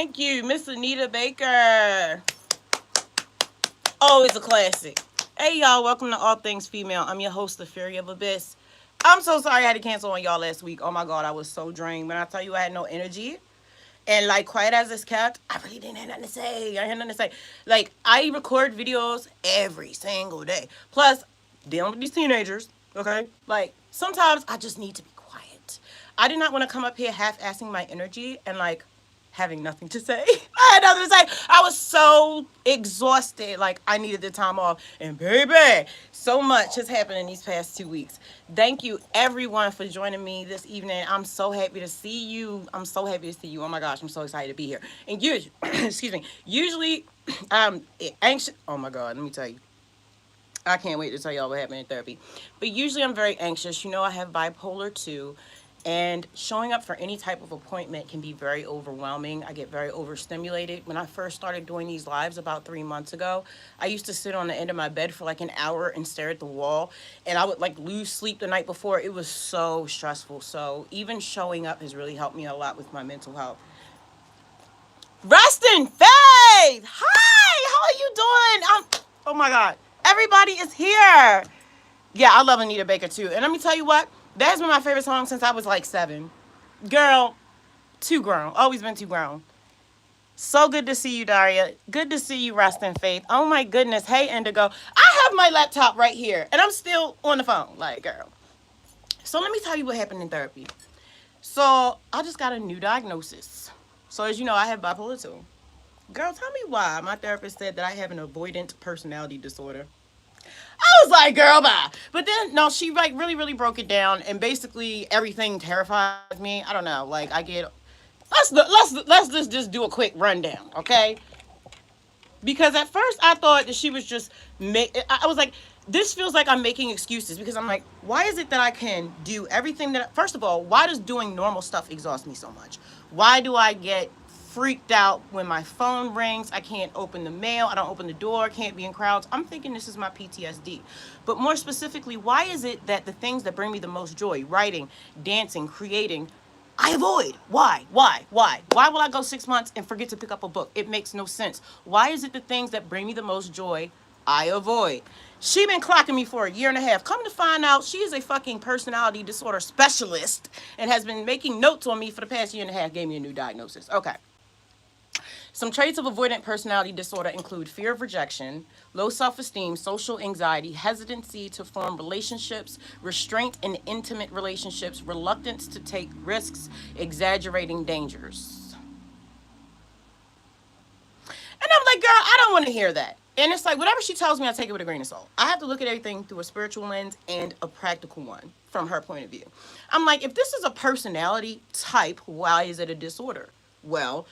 Thank you, Miss Anita Baker. Always a classic. Hey, y'all. Welcome to All Things Female. I'm your host, The Fury of Abyss. I'm so sorry I had to cancel on y'all last week. Oh my God, I was so drained. When I tell you I had no energy, and like quiet as it's kept, I really didn't have nothing to say. I had nothing to say. Like I record videos every single day. Plus, dealing with these teenagers. Okay, like sometimes I just need to be quiet. I did not want to come up here half-assing my energy and like having nothing to say. I had nothing to say. I was so exhausted. Like I needed the time off. And baby, so much has happened in these past 2 weeks. Thank you everyone for joining me this evening. I'm so happy to see you. I'm so happy to see you. Oh my gosh, I'm so excited to be here. And usually, excuse me, usually I'm anxious. Oh my God, let me tell you. I can't wait to tell y'all what happened in therapy. But usually I'm very anxious. You know, I have bipolar 2. And showing up for any type of appointment can be very overwhelming. I get very overstimulated. When I first started doing these lives about 3 months ago, I used to sit on the end of my bed for like an hour and stare at the wall. And I would like lose sleep the night before. It was so stressful. So even showing up has really helped me a lot with my mental health. Rest in faith. Hi, how are you doing? Oh my God. Everybody is here. Yeah, I love Anita Baker too. And let me tell you what, that's been my favorite song since I was like 7. Girl, too grown. Always been too grown. So good to see you, Daria. Good to see you, Rest in Faith. Oh my goodness. Hey, Indigo. I have my laptop right here and I'm still on the phone. Like, girl. So let me tell you what happened in therapy. So I just got a new diagnosis. So as you know, I have bipolar 2. Girl, tell me why my therapist said that I have an avoidant personality disorder. I was like, girl, bye. But then, no, she like really, really broke it down, and basically everything terrifies me. I don't know, like I get. Let's just do a quick rundown, okay? Because at first I thought that she was just I was like, this feels like I'm making excuses because I'm like, why is it that I can do everything that? First of all, why does doing normal stuff exhaust me so much? Why do I get freaked out when my phone rings? I can't open the mail. I don't open the door. Can't be in crowds. I'm thinking this is my PTSD. But more specifically, why is it that the things that bring me the most joy, writing, dancing, creating, I avoid. Why? Why? Why? Why will I go 6 months and forget to pick up a book? It makes no sense. Why is it the things that bring me the most joy I avoid? She been clocking me for a year and a half. Come to find out, she is a fucking personality disorder specialist and has been making notes on me for the past year and a half. Gave me a new diagnosis. Okay. Some traits of avoidant personality disorder include fear of rejection, low self esteem, social anxiety, hesitancy to form relationships, restraint in intimate relationships, reluctance to take risks, exaggerating dangers. And I'm like, girl, I don't want to hear that. And it's like, whatever she tells me, I take it with a grain of salt. I have to look at everything through a spiritual lens and a practical one from her point of view. I'm like, if this is a personality type, why is it a disorder? Well,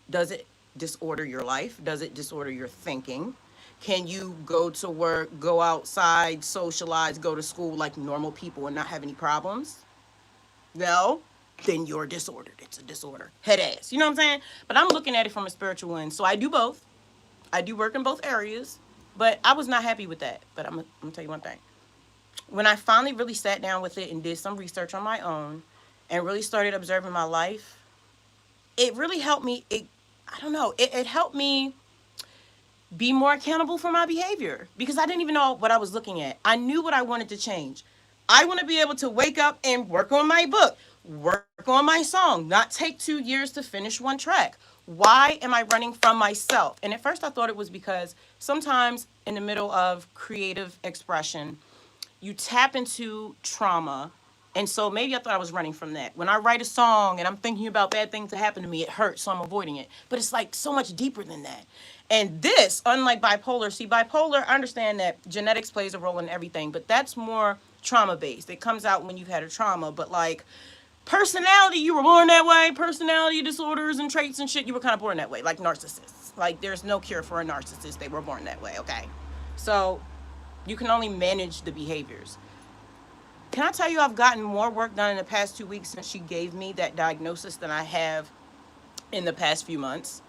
does it disorder your life? Does it disorder your thinking? Can you go to work, go outside, socialize, go to school like normal people and not have any problems? No? Then you're disordered. It's a disorder. Head ass. You know what I'm saying? But I'm looking at it from a spiritual lens. So I do both. I do work in both areas. But I was not happy with that. But I'm going to tell you one thing. When I finally really sat down with it and did some research on my own and really started observing my life, it really helped me. I don't know. It helped me be more accountable for my behavior because I didn't even know what I was looking at. I knew what I wanted to change. I want to be able to wake up and work on my book, work on my song, not take 2 years to finish one track. Why am I running from myself? And at first I thought it was because sometimes in the middle of creative expression, you tap into trauma. And so maybe I thought I was running from that. When I write a song and I'm thinking about bad things that happen to me, it hurts, so I'm avoiding it. But it's like so much deeper than that. And this, unlike bipolar, see, bipolar, I understand that genetics plays a role in everything, but that's more trauma based. It comes out when you've had a trauma. But like personality, you were born that way. Personality disorders and traits and shit, you were kind of born that way, like narcissists. Like there's no cure for a narcissist. They were born that way, okay? So you can only manage the behaviors. Can I tell you I've gotten more work done in the past 2 weeks since she gave me that diagnosis than I have in the past few months?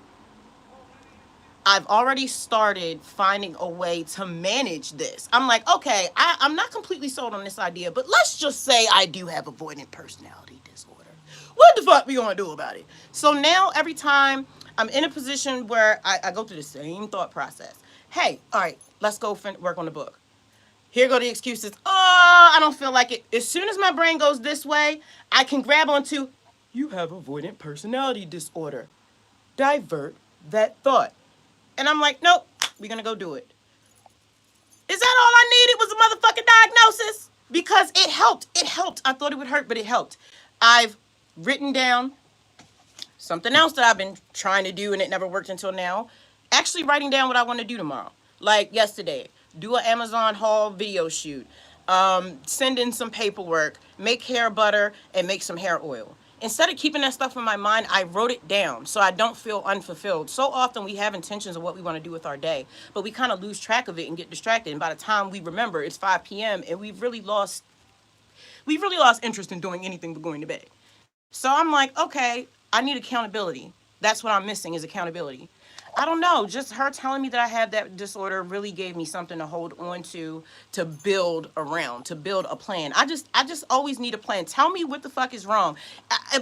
I've already started finding a way to manage this. I'm like, okay, I'm not completely sold on this idea, but let's just say I do have avoidant personality disorder. What the fuck we gonna do about it? So now every time I'm in a position where I go through the same thought process. Hey, all right, let's go work on the book. Here go the excuses. Oh, I don't feel like it. As soon as my brain goes this way, I can grab onto, you have avoidant personality disorder. Divert that thought. And I'm like, nope, we're going to go do it. Is that all I needed was a motherfucking diagnosis? Because it helped. It helped. I thought it would hurt, but it helped. I've written down something else that I've been trying to do and it never worked until now. Actually writing down what I want to do tomorrow. Like yesterday, do an Amazon haul video shoot, send in some paperwork, make hair butter, and make some hair oil. Instead of keeping that stuff in my mind, I wrote it down so I don't feel unfulfilled. So often we have intentions of what we want to do with our day, but we kind of lose track of it and get distracted. And by the time we remember, it's 5 p.m. and we've really lost interest in doing anything but going to bed. So I'm like, okay, I need accountability. That's what I'm missing is accountability. I don't know. Just her telling me that I have that disorder really gave me something to hold on to build around, to build a plan. I just always need a plan. Tell me what the fuck is wrong.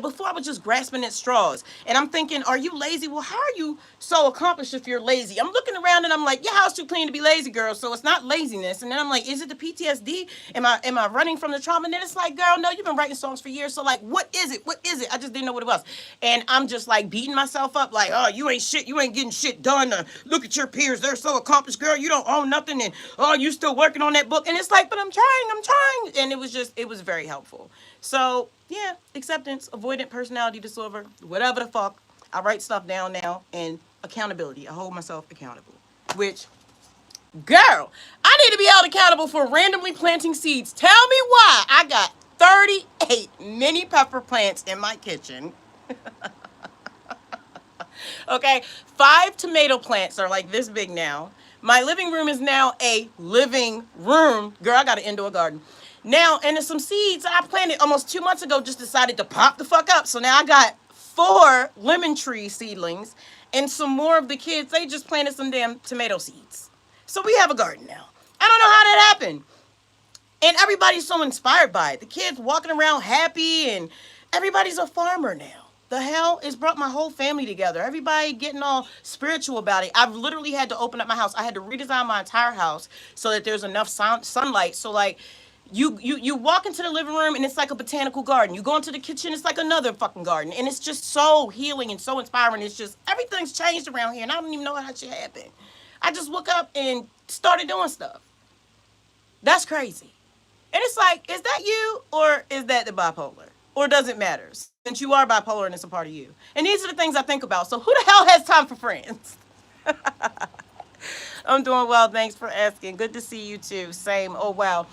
Before I was just grasping at straws, and I'm thinking, are you lazy? Well, how are you so accomplished if you're lazy? I'm looking around and I'm like, your house too clean to be lazy, girl. So it's not laziness. And then I'm like, is it the PTSD? Am I running from the trauma? And then it's like, girl, no, you've been writing songs for years. So like, what is it? What is it? I just didn't know what it was. And I'm just like beating myself up, like, oh, you ain't shit. You ain't getting shit done. Look at your peers. They're so accomplished, girl. You don't own nothing. And oh, you still working on that book. And it's like, but I'm trying. And it was very helpful. So yeah, acceptance, avoidant personality disorder, whatever the fuck. I write stuff down now, and accountability. I hold myself accountable. Which, girl, I need to be held accountable for randomly planting seeds. Tell me why I got 38 mini pepper plants in my kitchen. Okay, 5 tomato plants are like this big now. My living room is now a living room. Girl, I got an indoor garden. Now, and there's some seeds I planted almost 2 months ago, just decided to pop the fuck up. So now I got 4 lemon tree seedlings, and some more of the kids, they just planted some damn tomato seeds. So we have a garden now. I don't know how that happened. And everybody's so inspired by it. The kids walking around happy, and everybody's a farmer now. The hell? It's brought my whole family together. Everybody getting all spiritual about it. I've literally had to open up my house. I had to redesign my entire house so that there's enough sunlight. So like you walk into the living room and it's like a botanical garden. You go into the kitchen, it's like another fucking garden. And it's just so healing and so inspiring. It's just everything's changed around here and I don't even know how that shit happened. I just woke up and started doing stuff. That's crazy. And it's like, is that you or is that the bipolar? Or does it matter? Since you are bipolar and it's a part of you. And these are the things I think about. So who the hell has time for friends? I'm doing well. Thanks for asking. Good to see you too. Same. Oh, wow.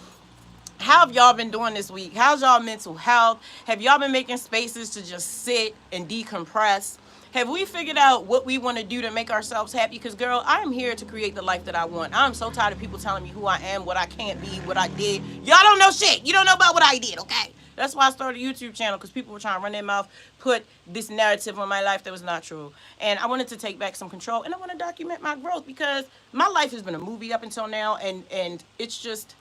How have y'all been doing this week? How's y'all mental health? Have y'all been making spaces to just sit and decompress? Have we figured out what we want to do to make ourselves happy? Because, girl, I am here to create the life that I want. I'm so tired of people telling me who I am, what I can't be, what I did. Y'all don't know shit. You don't know about what I did, okay? That's why I started a YouTube channel, because people were trying to run their mouth, put this narrative on my life that was not true. And I wanted to take back some control, and I want to document my growth, because my life has been a movie up until now, and it's just...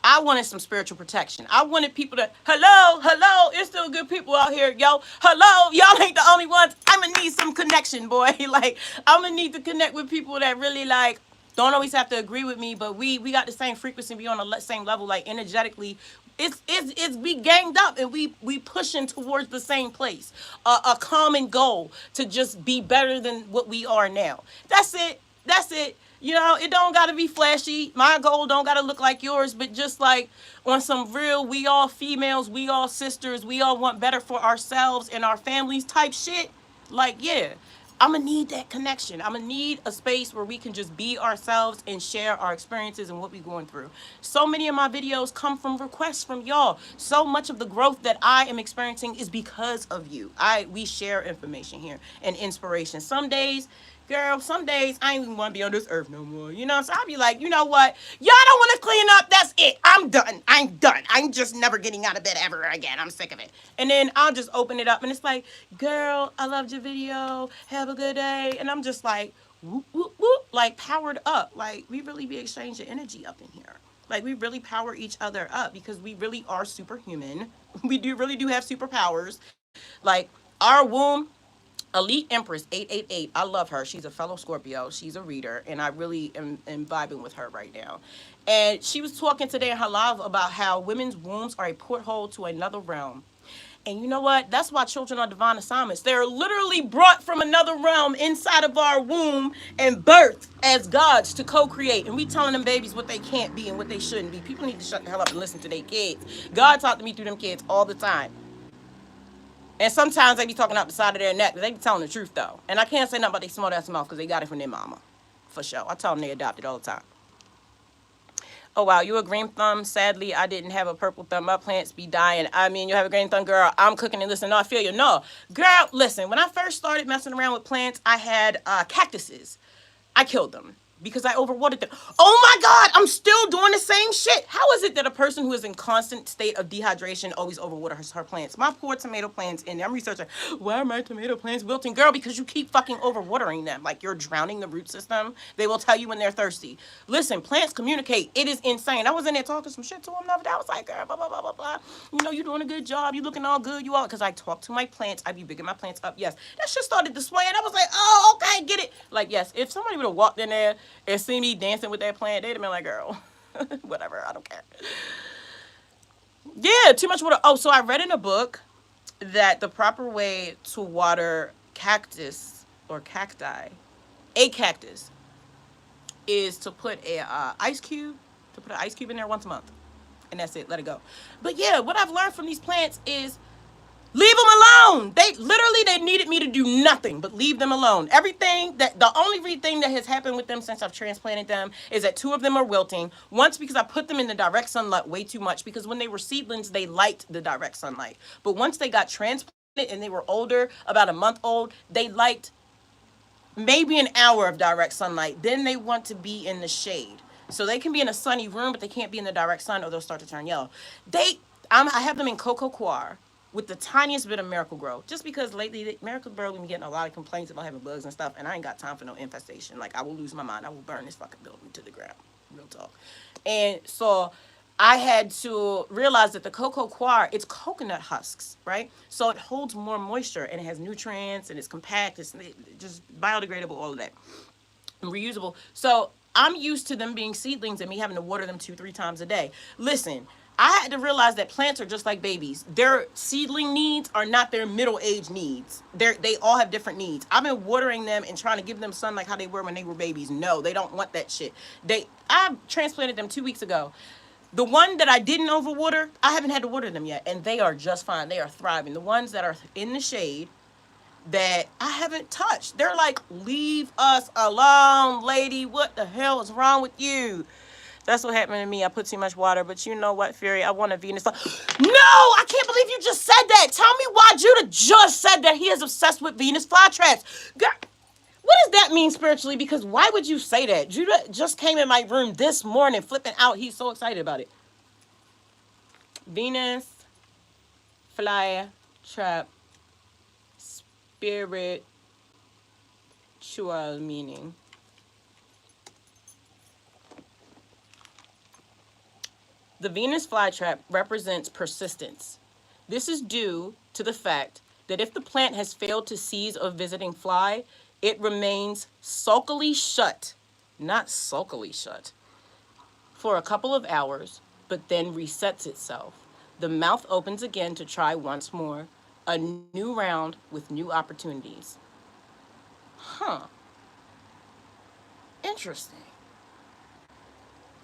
I wanted some spiritual protection. I wanted people to, hello, it's still good people out here, yo. Hello, y'all ain't the only ones. I'm gonna need some connection, boy. Like, I'm gonna need to connect with people that really, like, don't always have to agree with me, but we got the same frequency, we on the same level, like, energetically. It's we ganged up and we pushing towards the same place, a common goal to just be better than what we are now. That's it. You know, it don't gotta be flashy. My goal don't gotta look like yours, but just like on some real, we all females, we all sisters, we all want better for ourselves and our families type shit. Like, yeah, I'm gonna need that connection. I'm gonna need a space where we can just be ourselves and share our experiences and what we're going through. So many of my videos come from requests from y'all. So much of the growth that I am experiencing is because of you. We share information here and inspiration. Some days, girl, some days I ain't even want to be on this earth no more. You know, so I'll be like, you know what? Y'all don't want to clean up. That's it. I'm done. I'm just never getting out of bed ever again. I'm sick of it. And then I'll just open it up and it's like, girl, I loved your video. Have a good day. And I'm just like, whoop, whoop, whoop, like powered up. Like we really be exchanging energy up in here. Like we really power each other up because we really are superhuman. We really do have superpowers. Like our womb, Elite Empress 888. I love her. She's a fellow Scorpio. She's a reader, and I really am vibing with her right now. And she was talking today in her live about how women's wombs are a porthole to another realm. And you know what? That's why children are divine assignments. They're literally brought from another realm inside of our womb and birthed as gods to co-create. And we telling them babies what they can't be and what they shouldn't be. People need to shut the hell up and listen to their kids. God talked to me through them kids all the time. And sometimes they be talking out the side of their neck, but they be telling the truth though. And I can't say nothing about they smart ass mouth because they got it from their mama. For sure. I tell them they adopted all the time. Oh wow, you a green thumb. Sadly, I didn't have a purple thumb. My plants be dying. I mean, you have a green thumb, girl. I'm cooking and listening. No, I feel you. No, girl, listen. When I first started messing around with plants, I had cactuses. I killed them because I overwatered them. Oh my God, I'm still doing the same shit. How is it that a person who is in constant state of dehydration always overwaters her plants? My poor tomato plants, and I'm researching, why are my tomato plants wilting? Girl, because you keep fucking overwatering them. Like you're drowning the root system. They will tell you when they're thirsty. Listen, plants communicate. It is insane. I was in there talking some shit to them the other day. I was like, girl, blah, blah, blah, blah, blah. You know, you're doing a good job. You looking all good. You all, because I talk to my plants. I be bigging my plants up. Yes. That shit started to sway, and I was like, oh, okay, get it. Like, yes, if somebody would have walked in there and see me dancing with that plant, they'd have been like, girl, whatever, I don't care. Yeah, too much water. Oh, so I read in a book that the proper way to water cactus or cacti, a cactus, is to put a to put an ice cube in there once a month, and that's it. Let it go. But yeah, what I've learned from these plants is leave them alone. They needed me to do nothing but leave them alone. The only thing that has happened with them since I've transplanted them is that two of them are wilting. Once because I put them in the direct sunlight way too much, because when they were seedlings, they liked the direct sunlight. But once they got transplanted and they were older, about a month old, they liked maybe an hour of direct sunlight. Then they want to be in the shade. So they can be in a sunny room, but they can't be in the direct sun or they'll start to turn yellow. I have them in Coco Coir with the tiniest bit of Miracle Grow. Just because lately, Miracle Grow been getting a lot of complaints about having bugs and stuff, and I ain't got time for no infestation. Like, I will lose my mind. I will burn this fucking building to the ground. Real talk. And so I had to realize that the Coco Coir, it's coconut husks, right? So it holds more moisture, and it has nutrients, and it's compact. It's just biodegradable, all of that. And reusable. So I'm used to them being seedlings and me having to water them 2-3 times a day. Listen, I had to realize that plants are just like babies. Their seedling needs are not their middle age needs. They all have different needs. I've been watering them and trying to give them sun like how they were when they were babies. No, they don't want that shit. I transplanted them 2 weeks ago. The one that I didn't overwater, I haven't had to water them yet, and they are just fine. They are thriving. The ones that are in the shade that I haven't touched, they're like, leave us alone, lady. What the hell is wrong with you? That's what happened to me. I put too much water, but you know what, Fury? I want a Venus. No, I can't believe you just said that. Tell me why Judah just said that he is obsessed with Venus flytraps. Girl, what does that mean spiritually? Because why would you say that? Judah just came in my room this morning flipping out. He's so excited about it. Venus flytrap spiritual meaning. The Venus flytrap represents persistence. This is due to the fact that if the plant has failed to seize a visiting fly, it remains sulkily shut, not sulkily shut, for a couple of hours, but then resets itself. The mouth opens again to try once more, a new round with new opportunities. Huh. Interesting.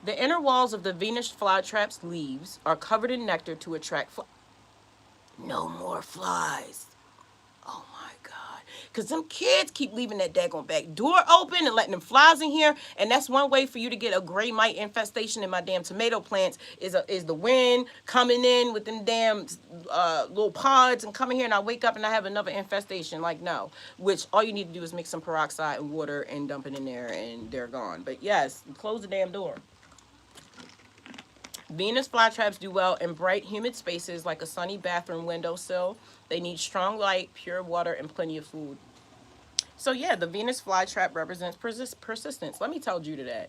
The inner walls of the Venus flytrap's leaves are covered in nectar to attract flies. No more flies. Oh my God. Because them kids keep leaving that daggone back door open and letting them flies in here. And that's one way for you to get a gray mite infestation in my damn tomato plants is the wind coming in with them damn little pods and coming here, and I wake up and I have another infestation. Like, no. Which all you need to do is mix some peroxide and water and dump it in there and they're gone. But yes, close the damn door. Venus flytraps do well in bright, humid spaces like a sunny bathroom windowsill. They need strong light, pure water, and plenty of food. So yeah, the Venus flytrap represents persistence. Let me tell Judah that.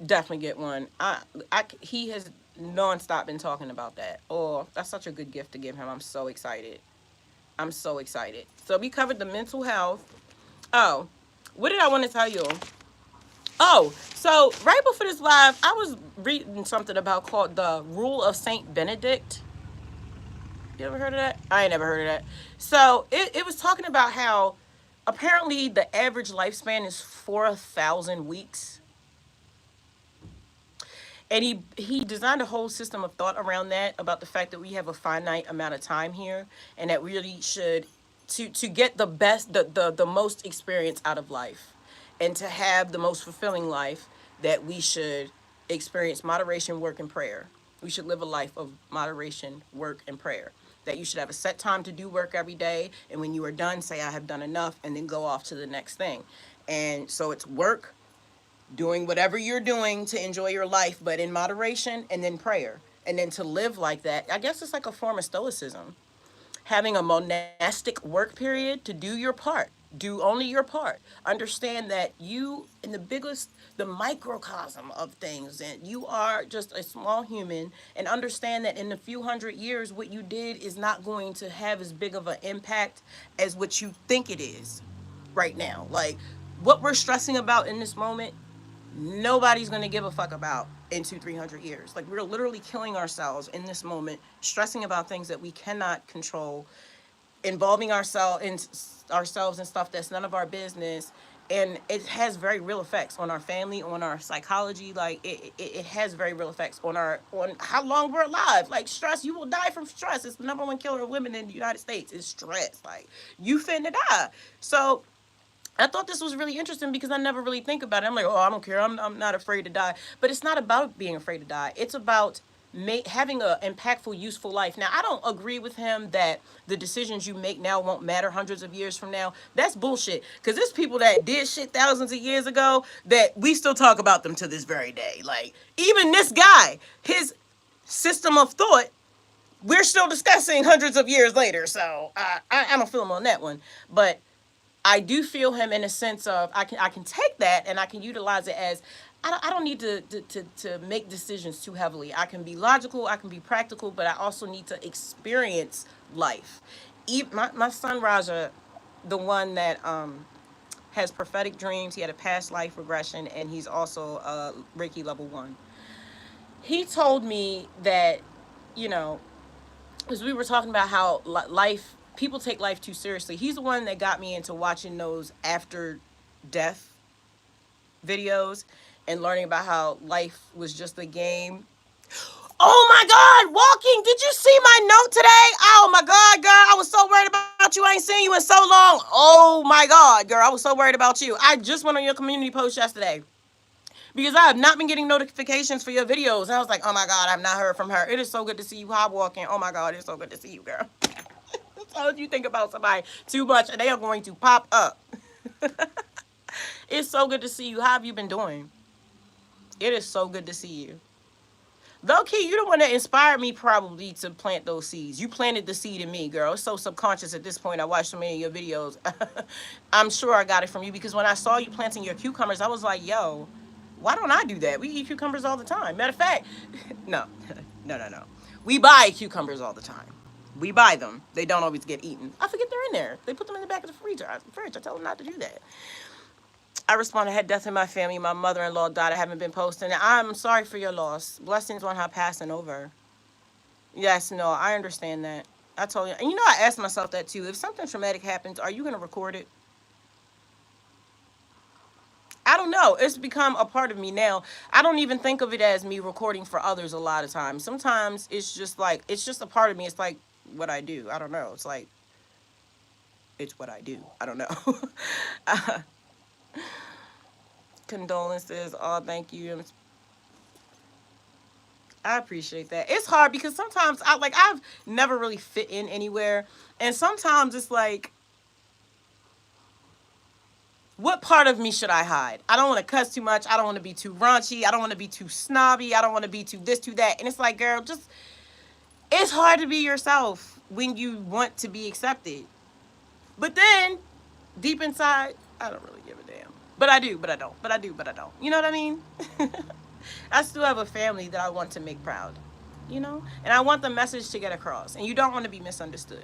Definitely get one. He has nonstop been talking about that. Oh, that's such a good gift to give him. I'm so excited. I'm so excited. So we covered the mental health. Oh, what did I want to tell you? Oh, so right before this live, I was reading something about called the Rule of Saint Benedict. You ever heard of that? I ain't never heard of that. So it was talking about how apparently the average lifespan is 4,000 weeks. And he designed a whole system of thought around that, about the fact that we have a finite amount of time here, and that we really should, to get the best, the most experience out of life, and to have the most fulfilling life, that we should experience moderation, work, and prayer. We should live a life of moderation, work, and prayer. That you should have a set time to do work every day, and when you are done, say, I have done enough, and then go off to the next thing. And so it's work, doing whatever you're doing to enjoy your life, but in moderation, and then prayer. And then to live like that, I guess it's like a form of stoicism. Having a monastic work period to do your part. Do only your part. Understand that you, in the biggest, the microcosm of things, and you are just a small human, and understand that in a few hundred years, what you did is not going to have as big of an impact as what you think it is right now. Like, what we're stressing about in this moment, nobody's going to give a fuck about in 200-300 years. Like, we're literally killing ourselves in this moment, stressing about things that we cannot control, involving ourselves in stuff that's none of our business. And it has very real effects on our family, on our psychology. Like, it has very real effects on how long we're alive. Like, stress, you will die from stress. It's the number one killer of women in the United States is stress. Like, you finna die. So I thought this was really interesting because I never really think about it. I'm like, oh, I don't care. I'm not afraid to die. But it's not about being afraid to die. It's about having an impactful, useful life. Now, I don't agree with him that the decisions you make now won't matter hundreds of years from now. That's bullshit. Because there's people that did shit thousands of years ago that we still talk about them to this very day. Like, even this guy, his system of thought, we're still discussing hundreds of years later. So I don't feel him on that one. But I do feel him in a sense of I can take that and I can utilize it as I don't need to make decisions too heavily. I can be logical, I can be practical, but I also need to experience life. My son Raja, the one that has prophetic dreams, he had a past life regression, and he's also Reiki level 1. He told me that, you know, because we were talking about how life, people take life too seriously. He's the one that got me into watching those after death videos and learning about how life was just a game. Oh my God, walking. Did you see my note today? Oh my God, girl, I was so worried about you. I ain't seen you in so long. Oh my God, girl, I was so worried about you. I just went on your community post yesterday because I have not been getting notifications for your videos. And I was like, oh my God, I've not heard from her. It is so good to see you hot walking. Oh my God, it's so good to see you, girl. So you think about somebody too much and they are going to pop up. It's so good to see you. How have you been doing? It is so good to see you. Low key, you're the one that inspired me probably to plant those seeds. You planted the seed in me, girl. It's so subconscious at this point. I watched so many of your videos. I'm sure I got it from you because when I saw you planting your cucumbers, I was like, yo, why don't I do that? We eat cucumbers all the time. Matter of fact, no. We buy cucumbers all the time. We buy them. They don't always get eaten. I forget they're in there. They put them in the back of the fridge. I tell them not to do that. I responded, I had death in my family. My mother-in-law died. I haven't been posting. I'm sorry for your loss. Blessings on her passing over. Yes, no, I understand that. I told you. And you know, I asked myself that too. If something traumatic happens, are you going to record it? I don't know. It's become a part of me now. I don't even think of it as me recording for others a lot of times. Sometimes it's just like, it's just a part of me. It's like what I do. I don't know. It's like, it's what I do. I don't know. Condolences. Oh, thank you. I appreciate that. It's hard because sometimes I've never really fit in anywhere. And sometimes it's like, what part of me should I hide? I don't want to cuss too much. I don't want to be too raunchy. I don't want to be too snobby. I don't want to be too this, too that. And it's like, girl, it's hard to be yourself when you want to be accepted. But then, deep inside, I don't really give a damn. But I do, but I don't. But I do, but I don't. You know what I mean? I still have a family that I want to make proud. You know? And I want the message to get across. And you don't want to be misunderstood.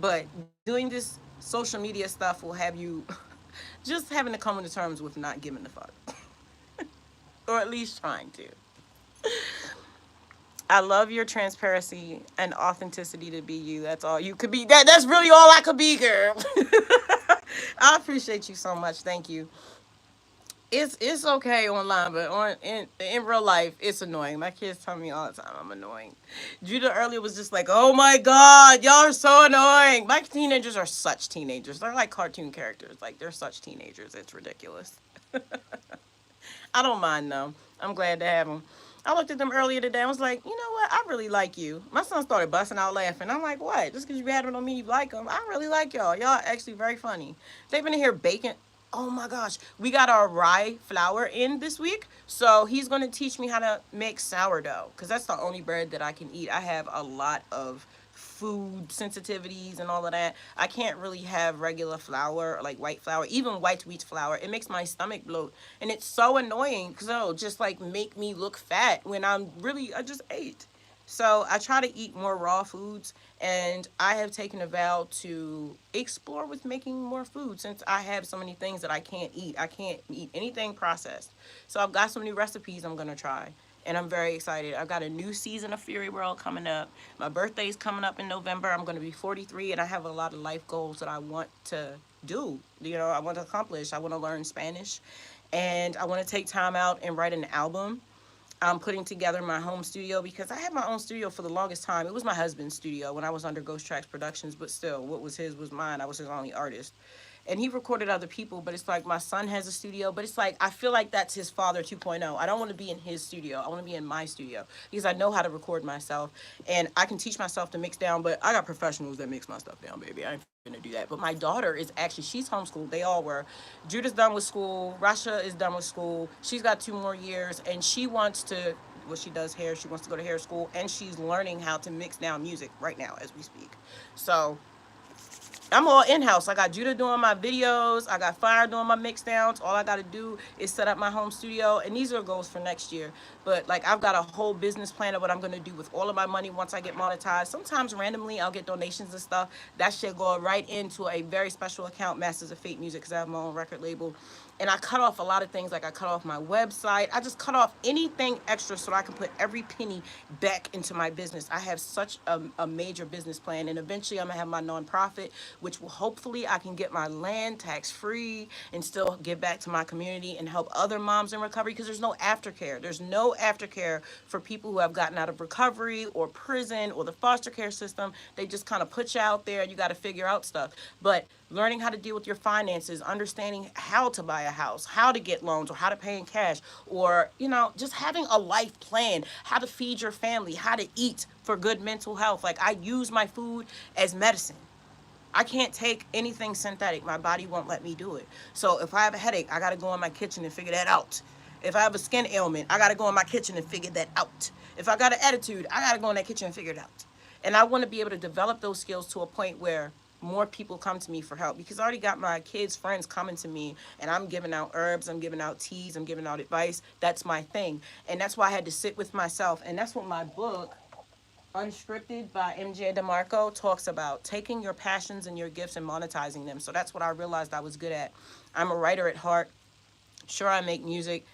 But doing this social media stuff will have you just having to come to terms with not giving the fuck, or at least trying to. I love your transparency and authenticity to be you. That's all you could be. That's really all I could be, girl. I appreciate you so much. Thank you. It's okay online, but in real life, it's annoying. My kids tell me all the time I'm annoying. Judah earlier was just like, "Oh my god, y'all are so annoying." My teenagers are such teenagers. They're like cartoon characters. Like they're such teenagers. It's ridiculous. I don't mind though. I'm glad to have them. I looked at them earlier today. I was like, you know what? I really like you. My son started busting out laughing. I'm like, what? Just because you had it on me, you like them? I really like y'all. Y'all actually very funny. They've been in here baking. Oh my gosh. We got our rye flour in this week. So he's going to teach me how to make sourdough because that's the only bread that I can eat. I have a lot of food sensitivities and all of that. I can't really have regular flour, like white flour, even white wheat flour. It makes my stomach bloat. And it's so annoying because it'll just like make me look fat when I just ate. So I try to eat more raw foods, and I have taken a vow to explore with making more food since I have so many things that I can't eat. I can't eat anything processed. So I've got some new recipes I'm gonna try, and I'm very excited. I've got a new season of Fury World coming up. My birthday's coming up in November. I'm gonna be 43, and I have a lot of life goals that I want to do. I want to accomplish. I want to learn Spanish, and I want to take time out and write an album. I'm putting together my home studio because I had my own studio for the longest time. It was my husband's studio when I was under Ghost Tracks Productions, but still, what was his was mine. I was his only artist. And he recorded other people, but it's like my son has a studio, but it's like I feel like that's his father 2.0. I don't want to be in his studio. I want to be in my studio because I know how to record myself and I can teach myself to mix down, but I got professionals that mix my stuff down, baby. I ain't gonna do that. But my daughter is actually she's homeschooled. They all were. Judah's done with school. Rasha is done with school. She's got 2 more years and she wants to she does hair. She wants to go to hair school and she's learning how to mix down music right now as we speak. So I'm all in house. I got Judah doing my videos. I got Fire doing my mix downs. All I got to do is set up my home studio. And these are goals for next year. But like I've got a whole business plan of what I'm going to do with all of my money once I get monetized. Sometimes randomly I'll get donations and stuff. That should go right into a very special account, Masters of Fate Music, because I have my own record label. And I cut off a lot of things, like I cut off my website. I just cut off anything extra so I can put every penny back into my business. I have such a major business plan, and eventually I'm gonna have my nonprofit, which will hopefully I can get my land tax free and still give back to my community and help other moms in recovery because there's no aftercare. There's no aftercare for people who have gotten out of recovery or prison or the foster care system. They just kind of put you out there and you got to figure out stuff. But learning how to deal with your finances, understanding how to buy a house, how to get loans, or how to pay in cash, or, just having a life plan, how to feed your family, how to eat for good mental health. Like, I use my food as medicine. I can't take anything synthetic. My body won't let me do it. So if I have a headache, I got to go in my kitchen and figure that out. If I have a skin ailment, I got to go in my kitchen and figure that out. If I got an attitude, I got to go in that kitchen and figure it out. And I want to be able to develop those skills to a point where more people come to me for help because I already got my kids' friends coming to me and I'm giving out herbs, I'm giving out teas, I'm giving out advice. That's my thing. And that's why I had to sit with myself. And that's what my book, Unscripted by MJ DeMarco, talks about taking your passions and your gifts and monetizing them. So that's what I realized I was good at. I'm a writer at heart. Sure, I make music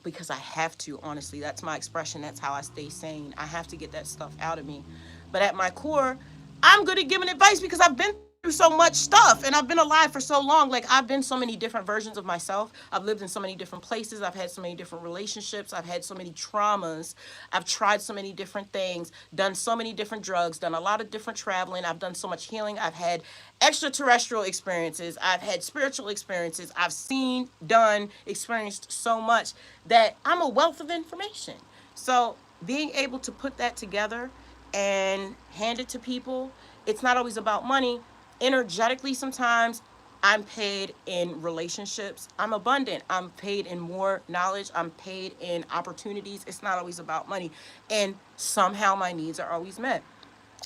because I have to, honestly. That's my expression. That's how I stay sane. I have to get that stuff out of me. But at my core, I'm good at giving advice because I've been through so much stuff and I've been alive for so long. Like, I've been so many different versions of myself. I've lived in so many different places. I've had so many different relationships. I've had so many traumas. I've tried so many different things, done so many different drugs, done a lot of different traveling. I've done so much healing. I've had extraterrestrial experiences. I've had spiritual experiences. I've seen, done, experienced so much that I'm a wealth of information. So being able to put that together and hand it to people, it's not always about money. Energetically, sometimes I'm paid in relationships. I'm abundant. I'm paid in more knowledge. I'm paid in opportunities. It's not always about money. And somehow my needs are always met.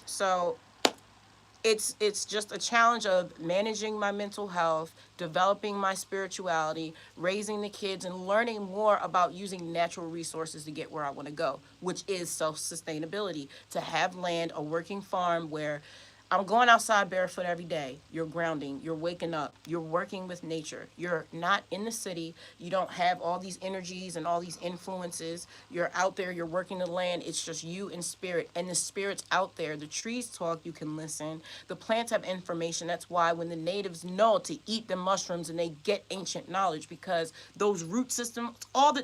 So it's just a challenge of managing my mental health, developing my spirituality, raising the kids, and learning more about using natural resources to get where I want to go, which is self-sustainability. To have land, a working farm where I'm going outside barefoot every day. You're grounding. You're waking up. You're working with nature. You're not in the city. You don't have all these energies and all these influences. You're out there. You're working the land. It's just you and spirit. And the spirit's out there. The trees talk. You can listen. The plants have information. That's why when the natives know to eat the mushrooms and they get ancient knowledge, because those root systems,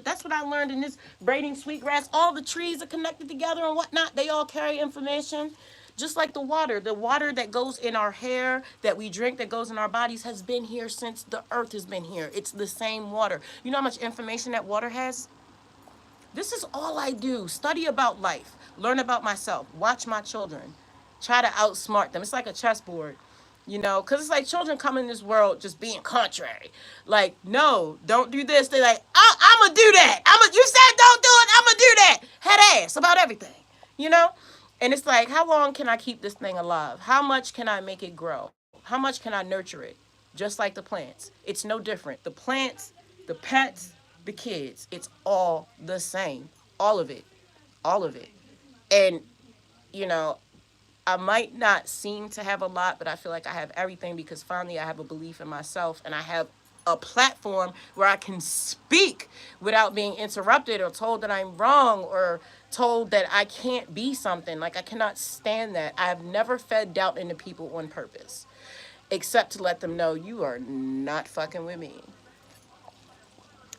that's what I learned in this braiding sweetgrass. All the trees are connected together and whatnot. They all carry information. Just like the water that goes in our hair, that we drink, that goes in our bodies, has been here since the earth has been here. It's the same water. You know how much information that water has? This is all I do. Study about life, learn about myself, watch my children, try to outsmart them. It's like a chessboard, you know, because it's like children come in this world just being contrary. Like, no, don't do this. They're like, I'm going to do that. You said don't do it. I'm going to do that. Head ass about everything, you know? And it's like, how long can I keep this thing alive? How much can I make it grow? How much can I nurture it? Just like the plants. It's no different. The plants, the pets, the kids, it's all the same. All of it. All of it. And, you know, I might not seem to have a lot, but I feel like I have everything because finally I have a belief in myself and I have a platform where I can speak without being interrupted or told that I'm wrong or told that I can't be something. Like, I cannot stand that. I've never fed doubt into people on purpose, except to let them know you are not fucking with me.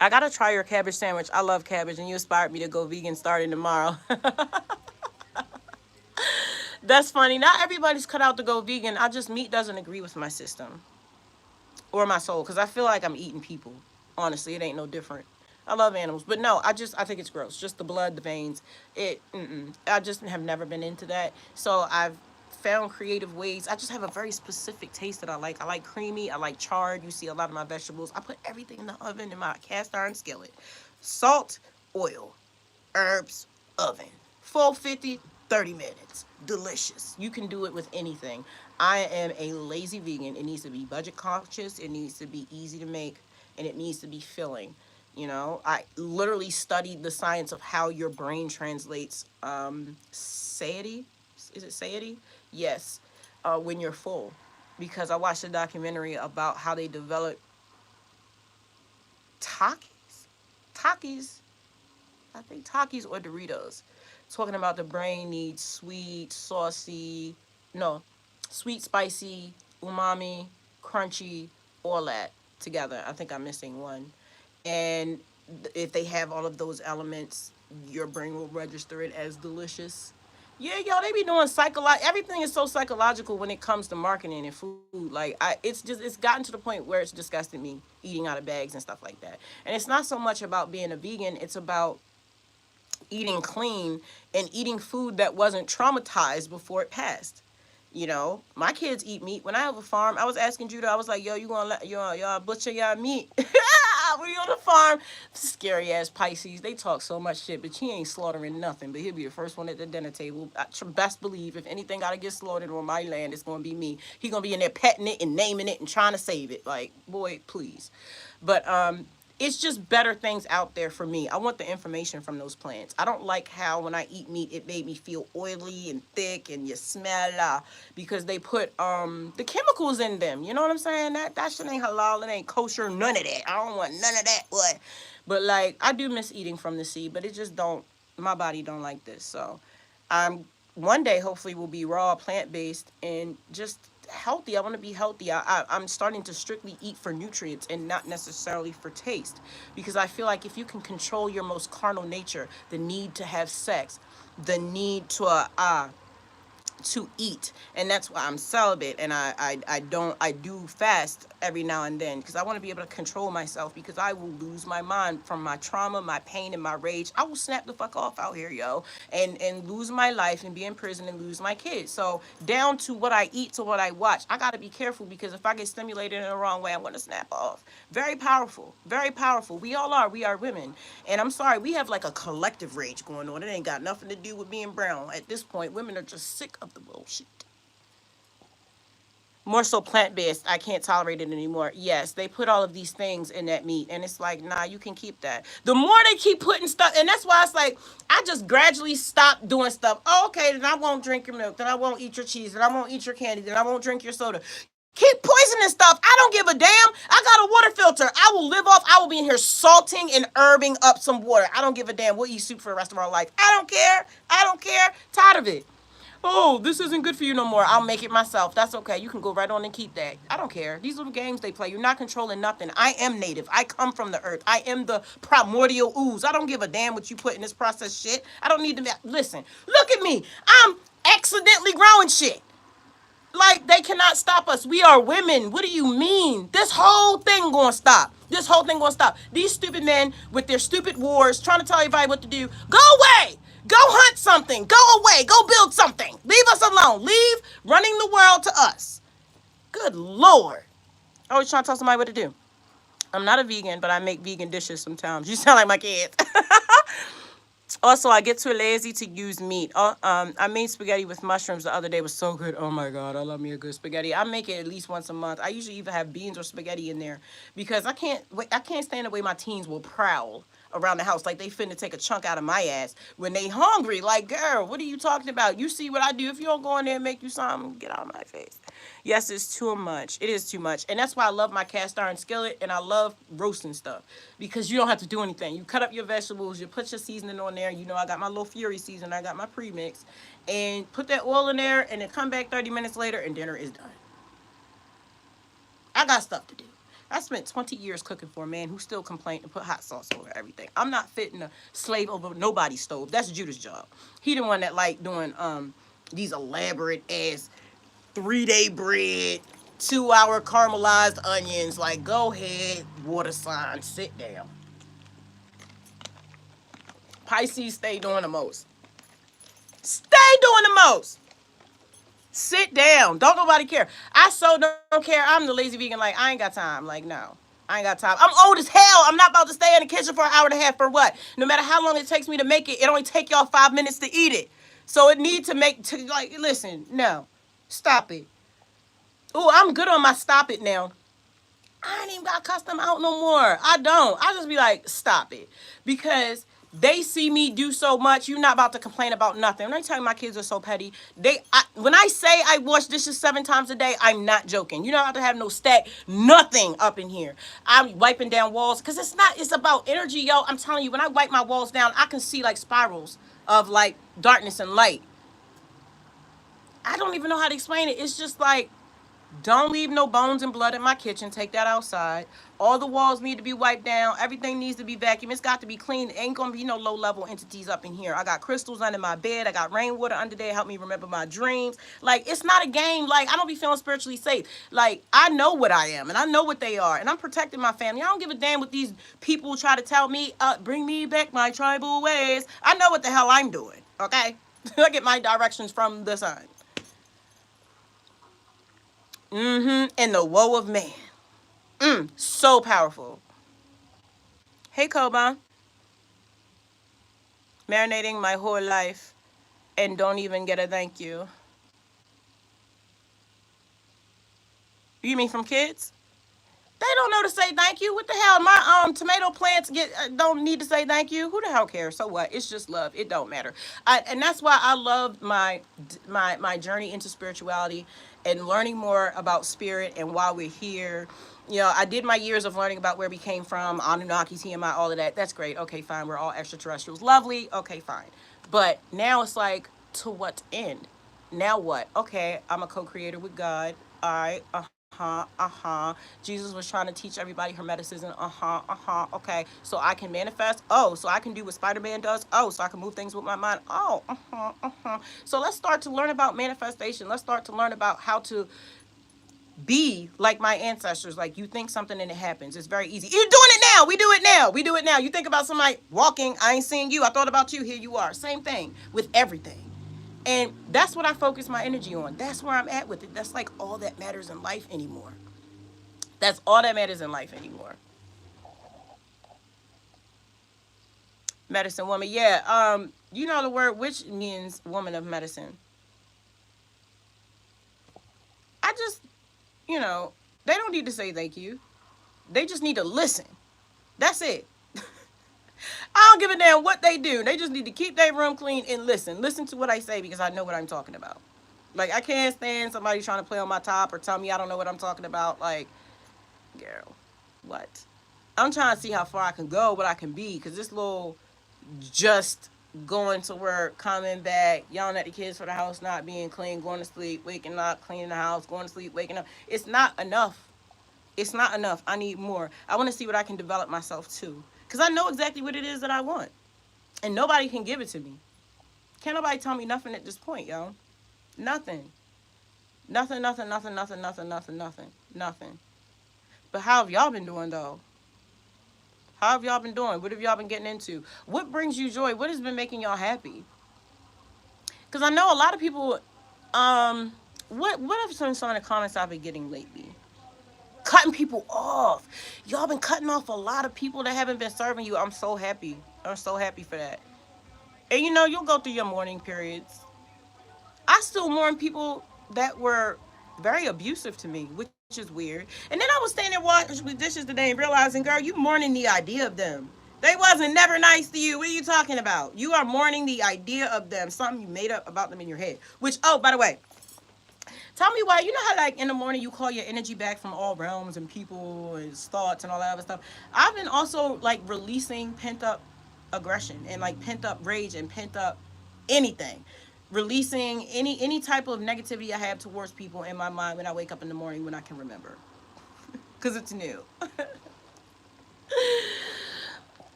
I gotta try your cabbage sandwich. I love cabbage, and you inspired me to go vegan starting tomorrow. That's funny. Not everybody's cut out to go vegan. Meat doesn't agree with my system or my soul because I feel like I'm eating people. Honestly, it ain't no different. I love animals, but no, I think it's gross. Just the blood, the veins. I just have never been into that. So I've found creative ways. I just have a very specific taste that I like. I like creamy. I like charred. You see a lot of my vegetables. I put everything in the oven in my cast iron skillet. Salt, oil, herbs, oven. 450, 30 minutes. Delicious. You can do it with anything. I am a lazy vegan. It needs to be budget conscious. It needs to be easy to make. And it needs to be filling. You know, I literally studied the science of how your brain translates satiety. Is it satiety? Yes. When you're full. Because I watched a documentary about how they develop Takis. Takis. I think Takis or Doritos. Talking about the brain needs sweet, saucy, no, sweet, spicy, umami, crunchy, all that together. I think I'm missing one. And if they have all of those elements, your brain will register it as delicious. Yeah, y'all, they be doing everything is so psychological when it comes to marketing and food. Like, it's gotten to the point where it's disgusting me eating out of bags and stuff like that. And it's not so much about being a vegan, it's about eating clean and eating food that wasn't traumatized before it passed. You know, my kids eat meat. When I have a farm, I was asking Judah, I was like, yo, you gonna let y'all butcher y'all meat? We on the farm. Scary ass Pisces. They talk so much shit, but he ain't slaughtering nothing. But he'll be the first one at the dinner table. I best believe if anything gotta get slaughtered on my land, it's gonna be me. He gonna be in there petting it and naming it and trying to save it. Like, boy, please. But it's just better things out there for me. I want the information from those plants. I don't like how when I eat meat, it made me feel oily and thick and you smell because they put the chemicals in them. You know what I'm saying? That shit ain't halal. It ain't kosher. None of that. I don't want none of that. But like, I do miss eating from the sea, but it just don't, my body don't like this. So I'm one day hopefully will be raw, plant-based, and just healthy. I want to be healthy. I'm starting to strictly eat for nutrients and not necessarily for taste, because I feel like if you can control your most carnal nature, the need to have sex, the need to eat, and that's why I'm celibate, and I do fast every now and then because I want to be able to control myself, because I will lose my mind from my trauma, my pain, and my rage. I will snap the fuck off out here, yo, and lose my life and be in prison and lose my kids. So down to what I eat to what I watch, I got to be careful, because if I get stimulated in the wrong way, I'm going to snap off. Very powerful, very powerful. We are women, and I'm sorry, we have like a collective rage going on. It ain't got nothing to do with being brown. At this point, women are just sick of the bullshit. more so plant-based. I can't tolerate it anymore. Yes, they put all of these things in that meat, and it's like, nah, you can keep that. The more they keep putting stuff, and that's why it's like, I just gradually stop doing stuff. Oh, okay, then I won't drink your milk, then I won't eat your cheese, then I won't eat your candy, then I won't drink your soda. Keep poisoning stuff. I don't give a damn. I got a water filter. I will live off. I will be in here salting and herbing up some water. I don't give a damn. We'll eat soup for the rest of our life. I don't care. I don't care. Tired of it. Oh, this isn't good for you no more. I'll make it myself. That's okay. You can go right on and keep that. I don't care. These little games they play, you're not controlling nothing. I am native. I come from the earth. I am the primordial ooze. I don't give a damn what you put in this processed shit. I don't need to. Listen, look at me. I'm accidentally growing shit. Like, they cannot stop us. We are women. What do you mean? This whole thing gonna stop. This whole thing gonna stop. These stupid men with their stupid wars trying to tell everybody what to do. Go away. Go hunt something. Go away. Go build something. Leave us alone. Leave running the world to us. Good Lord. Always trying to tell somebody what to do. I'm not a vegan, but I make vegan dishes sometimes. You sound like my kids. Also, I get too lazy to use meat. I made spaghetti with mushrooms the other day. It was so good. Oh my God, I love me a good spaghetti. I make it at least once a month. I usually either have beans or spaghetti in there because I can't stand the way my teens will prowl around the house like they finna take a chunk out of my ass when they hungry. Like, girl, what are you talking about? You see what I do. If you don't go in there and make you something, get out of my face. Yes, it's too much. It is too much. And that's why I love my cast iron skillet and I love roasting stuff because you don't have to do anything. You cut up your vegetables, you put your seasoning on there. You know, I got my little Fury season, I got my premix, and put that oil in there and then come back 30 minutes later and dinner is done. I got stuff to do. I spent 20 years cooking for a man who still complained and put hot sauce over everything. I'm not fitting a slave over nobody's stove. That's Judah's job. He the one that like doing these elaborate ass 3-day bread, 2-hour caramelized onions. Like, go ahead, water sign, sit down. Pisces stay doing the most. Stay doing the most. Sit down. Don't nobody care. I so don't care. I'm the lazy vegan. Like, I ain't got time. Like, no. I ain't got time. I'm old as hell. I'm not about to stay in the kitchen for an hour and a half for what? No matter how long it takes me to make it, it only take y'all 5 minutes to eat it. So it need to like, listen, no. Stop it. Ooh, I'm good on my stop it now. I ain't even got custom out no more. I don't. I just be like, stop it. Because they see me do so much. You're not about to complain about nothing. When I tell you my kids are so petty, when I say I wash dishes 7 times a day, I'm not joking. You're not about to have no stack, nothing up in here. I'm wiping down walls because it's about energy, yo. I'm telling you, when I wipe my walls down, I can see like spirals of like darkness and light. I don't even know how to explain it. It's just like, don't leave no bones and blood in my kitchen. Take that outside. All the walls need to be wiped down. Everything needs to be vacuumed. It's got to be clean. Ain't gonna be no low-level entities up in here. I got crystals under my bed. I got rainwater under there. Help me remember my dreams. Like, it's not a game. Like, I don't be feeling spiritually safe. Like, I know what I am, and I know what they are, and I'm protecting my family. I don't give a damn what these people try to tell me. Bring me back my tribal ways. I know what the hell I'm doing, okay? I get my directions from the sun. And the woe of man. So powerful. Hey, Koba. Marinating my whole life and don't even get a thank you. You mean from kids? They don't know to say thank you. What the hell? My tomato plants don't need to say thank you. Who the hell cares? So what? It's just love. It don't matter. And that's why I love my journey into spirituality and learning more about spirit and why we're here. You know, I did my years of learning about where we came from, Anunnaki, TMI, all of that. That's great. Okay, fine. We're all extraterrestrials. Lovely. Okay, fine. But now it's like, to what end? Now what? Okay, I'm a co-creator with God. All right. Jesus was trying to teach everybody hermeticism. Okay, so I can manifest. Oh, so I can do what Spider-Man does. Oh, so I can move things with my mind. Oh, So let's start to learn about manifestation. Let's start to learn about how to be like my ancestors. Like, you think something and it happens. It's very easy. You're doing it now. We do it now. We do it now. You think about somebody walking. I ain't seeing you. I thought about you. Here you are. Same thing with everything. And that's what I focus my energy on. That's where I'm at with it. That's like all that matters in life anymore. That's all that matters in life anymore. Medicine woman. Yeah. You know the word witch means woman of medicine. I just you know, they don't need to say thank you. They just need to listen. That's it. I don't give a damn what they do. They just need to keep their room clean and listen. Listen to what I say because I know what I'm talking about. Like, I can't stand somebody trying to play on my top or tell me I don't know what I'm talking about. Like, girl, what? I'm trying to see how far I can go, what I can be, because this little just going to work, coming back, yelling at the kids for the house not being clean, going to sleep, waking up, cleaning the house, going to sleep, waking up. It's not enough. It's not enough. I need more. I want to see what I can develop myself to. Because I know exactly what it is that I want. And nobody can give it to me. Can't nobody tell me nothing at this point, yo. Nothing. Nothing, nothing, nothing, nothing, nothing, nothing, nothing, nothing. But how have y'all been doing, though? How have y'all been doing? What have y'all been getting into? What brings you joy? What has been making y'all happy? Because I know a lot of people, what have some of the comments I've been getting lately? Cutting people off. Y'all been cutting off a lot of people that haven't been serving you. I'm so happy. I'm so happy for that. And you know, you'll go through your mourning periods. I still mourn people that were very abusive to me, which is weird. And then I was standing there washing with dishes today and realizing, girl, you mourning the idea of them. They wasn't never nice to you. What are you talking about? You are mourning the idea of them, something you made up about them in your head. Which, oh, by the way, tell me why. You know how, like, in the morning you call your energy back from all realms and people and thoughts and all that other stuff? I've been also, like, releasing pent up aggression and, like, pent up rage and pent up anything. Releasing any type of negativity I have towards people in my mind when I wake up in the morning when I can remember. Because it's new.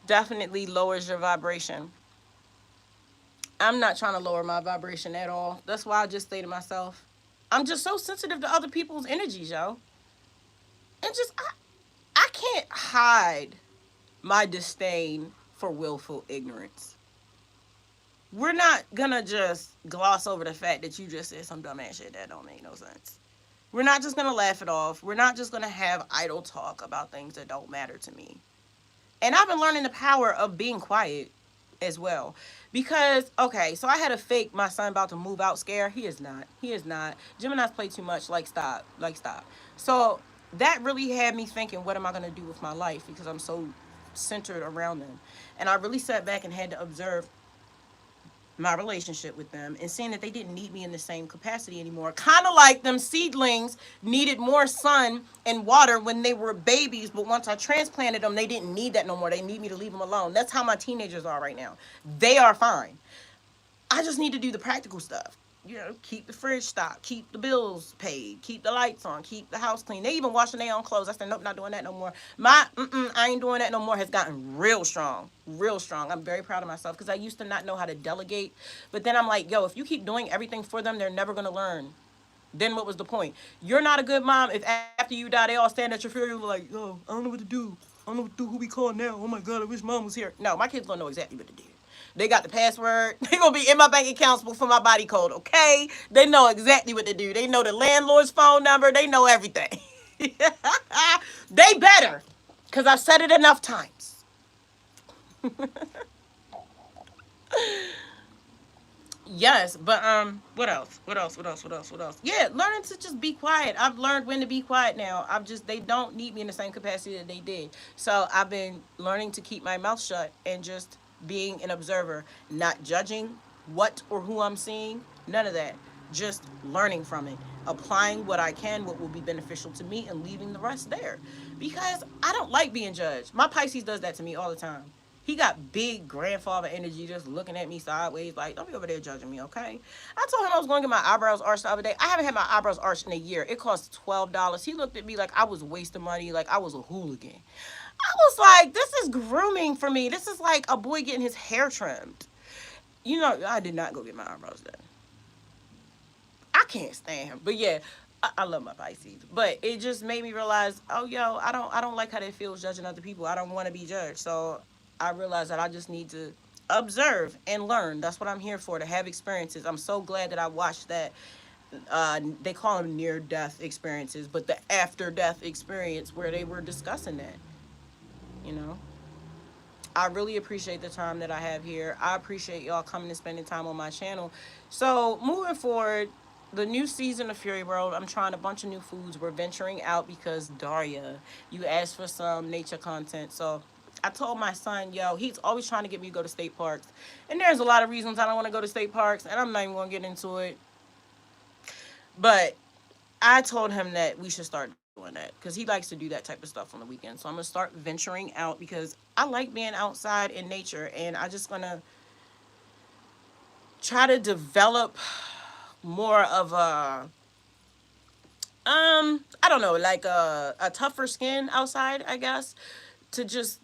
Definitely lowers your vibration. I'm not trying to lower my vibration at all. That's why I just say to myself, I'm just so sensitive to other people's energies, yo. And just, I can't hide my disdain for willful ignorance. We're not gonna just gloss over the fact that you just said some dumbass shit that don't make no sense. We're not just gonna laugh it off. We're not just gonna have idle talk about things that don't matter to me. And I've been learning the power of being quiet as well. Because, okay, so I had a fake my son about to move out scare. He is not. He is not. Gemini's play too much. Like, stop. Like, stop. So that really had me thinking, what am I going to do with my life? Because I'm so centered around them. And I really sat back and had to observe my relationship with them and seeing that they didn't need me in the same capacity anymore. Kind of like them seedlings needed more sun and water when they were babies, but once I transplanted them, they didn't need that no more. They need me to leave them alone. That's how my teenagers are right now. They are fine. I just need to do the practical stuff. You know, keep the fridge stocked, keep the bills paid, keep the lights on, keep the house clean. They even washing their own clothes. I said, nope, not doing that no more. I ain't doing that no more has gotten real strong, real strong. I'm very proud of myself because I used to not know how to delegate. But then I'm like, yo, if you keep doing everything for them, they're never going to learn. Then what was the point? You're not a good mom if after you die, they all stand at your funeral like, yo, I don't know what to do. I don't know what to do. Who we call now? Oh my God, I wish mom was here. No, my kids don't know exactly what to do. They got the password. They gonna be in my bank accounts for my body code, okay? They know exactly what to do. They know the landlord's phone number. They know everything. They better, because I've said it enough times. Yes, but what else? What else? What else? What else? What else? Yeah, learning to just be quiet. I've learned when to be quiet now. They don't need me in the same capacity that they did. So I've been learning to keep my mouth shut and just being an observer, not judging what or who I'm seeing. None of that. Just learning from it, applying what I can, what will be beneficial to me, and leaving the rest there. Because I don't like being judged. My Pisces does that to me all the time. He got big grandfather energy just looking at me sideways like, don't be over there judging me, okay? I told him I was going to get my eyebrows arched the other day. I haven't had my eyebrows arched in a year. It cost $12. He looked at me like I was wasting money, like I was a hooligan. I was like, this is grooming for me. This is like a boy getting his hair trimmed. You know, I did not go get my eyebrows done. I can't stand him. But yeah, I love my Pisces. But it just made me realize, oh, yo, I don't like how that feels judging other people. I don't want to be judged. So I realized that I just need to observe and learn. That's what I'm here for, to have experiences. I'm so glad that I watched that. They call them near-death experiences, but the after-death experience where they were discussing that, you know. I really appreciate the time that I have here. I appreciate y'all coming and spending time on my channel. So moving forward, the new season of Fury World, I'm trying a bunch of new foods. We're venturing out because Daria, you asked for some nature content. So I told my son, yo, he's always trying to get me to go to state parks. And there's a lot of reasons I don't want to go to state parks, and I'm not even going to get into it. But I told him that we should start doing that because he likes to do that type of stuff on the weekend. So I'm going to start venturing out because I like being outside in nature, and I just going to try to develop more of a I don't know, like a tougher skin outside, I guess, to just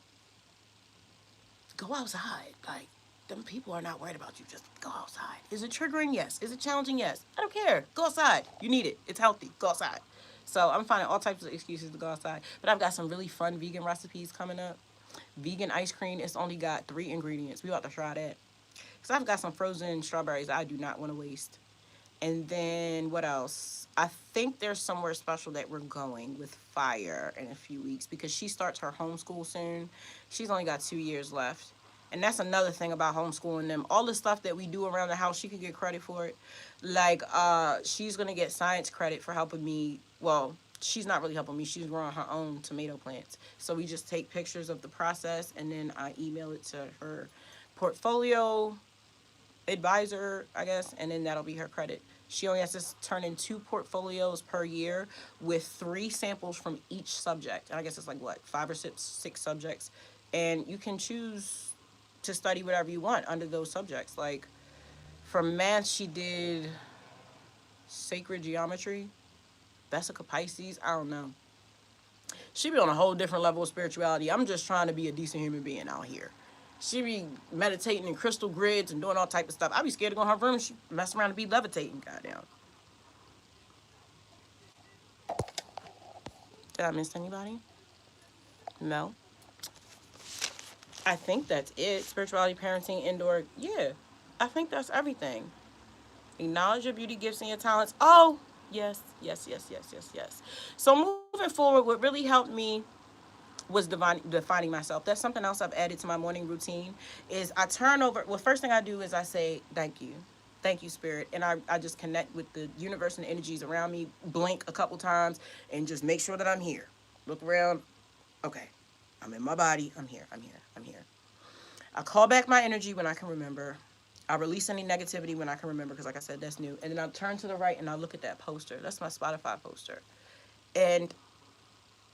go outside. Like, them people are not worried about you. Just go outside. Is it triggering? Yes. Is it challenging? Yes. I don't care. Go outside. You need it. It's healthy. Go outside. So I'm finding all types of excuses to go outside. But I've got some really fun vegan recipes coming up. Vegan ice cream. It's only got 3 ingredients. We about to try that. Because I've got some frozen strawberries I do not want to waste. And then what else? I think there's somewhere special that we're going with Fire in a few weeks because she starts her homeschool soon. She's only got 2 years left. And that's another thing about homeschooling them. All the stuff that we do around the house, she could get credit for it. Like, she's gonna get science credit for helping me. Well, she's not really helping me. She's growing her own tomato plants. So we just take pictures of the process and then I email it to her portfolio advisor, I guess, and then that'll be her credit. She only has to turn in 2 portfolios per year with 3 samples from each subject. And I guess it's like what, 5 or 6 subjects, and you can choose to study whatever you want under those subjects. Like for math, she did sacred geometry, Vesica Pisces. I don't know. She be on a whole different level of spirituality. I'm just trying to be a decent human being out here. She be meditating in crystal grids and doing all type of stuff. I be scared to go in her room. She mess around and be levitating. Goddamn. Did I miss anybody? No. I think that's it. Spirituality, parenting, indoor. Yeah. I think that's everything. Acknowledge your beauty, gifts, and your talents. Oh, yes, yes, yes, yes, yes, yes. So moving forward, what really helped me was defining myself. That's something else I've added to my morning routine is I turn over. Well, first thing I do is I say, thank you. Thank you, Spirit. And I just connect with the universe and the energies around me, blink a couple times, and just make sure that I'm here. Look around. Okay. I'm in my body. I'm here. I'm here. I'm here. I call back my energy when I can remember. I release any negativity when I can remember because, like I said, that's new. And then I turn to the right and I look at that poster. That's my Spotify poster. And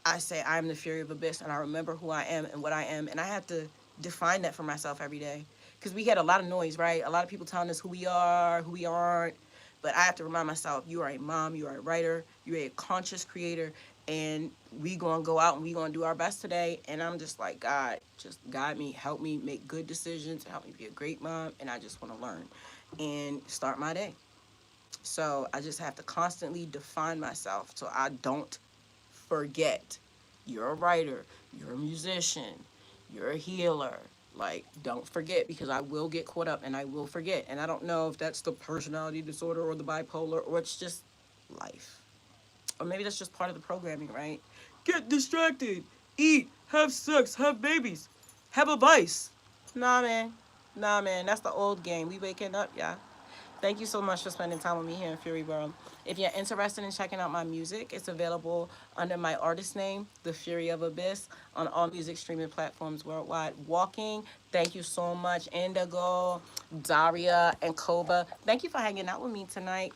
I say, I am the Fury of Abyss, and I remember who I am and what I am. And I have to define that for myself every day. Because we had a lot of noise, right? A lot of people telling us who we are, who we aren't. But I have to remind myself, you are a mom, you are a writer, you're a conscious creator, and we gonna go out and we gonna do our best today. And I'm just like, God, just guide me, help me make good decisions, help me be a great mom, and I just want to learn and start my day. So I just have to constantly define myself so I don't forget. You're a writer, you're a musician, you're a healer. Like, don't forget because I will get caught up and I will forget. And I don't know if that's the personality disorder or the bipolar or it's just life. Or maybe that's just part of the programming, right? Get distracted, eat, have sex, have babies, have a vice. Nah, man. Nah, man. That's the old game. We waking up, yeah. Thank you so much for spending time with me here in Fury World. If you're interested in checking out my music, it's available under my artist name, The Fury of Abyss, on all music streaming platforms worldwide. Walking, thank you so much. Indigo, Daria, and Koba. Thank you for hanging out with me tonight.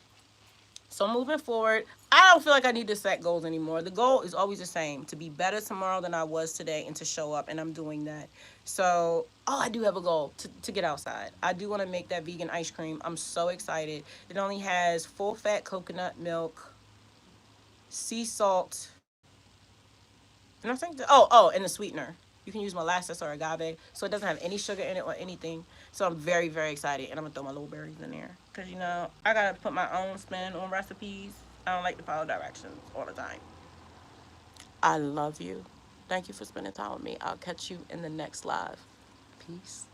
So moving forward, I don't feel like I need to set goals anymore. The goal is always the same, to be better tomorrow than I was today and to show up, and I'm doing that. So, oh, I do have a goal to get outside. I do want to make that vegan ice cream. I'm so excited. It only has full fat coconut milk, sea salt, and I think, and the sweetener. You can use molasses or agave, so it doesn't have any sugar in it or anything. So I'm very, very excited, and I'm gonna throw my little berries in there because I gotta put my own spin on recipes. I don't like to follow directions all the time. I love you. Thank you for spending time with me. I'll catch you in the next live. Peace.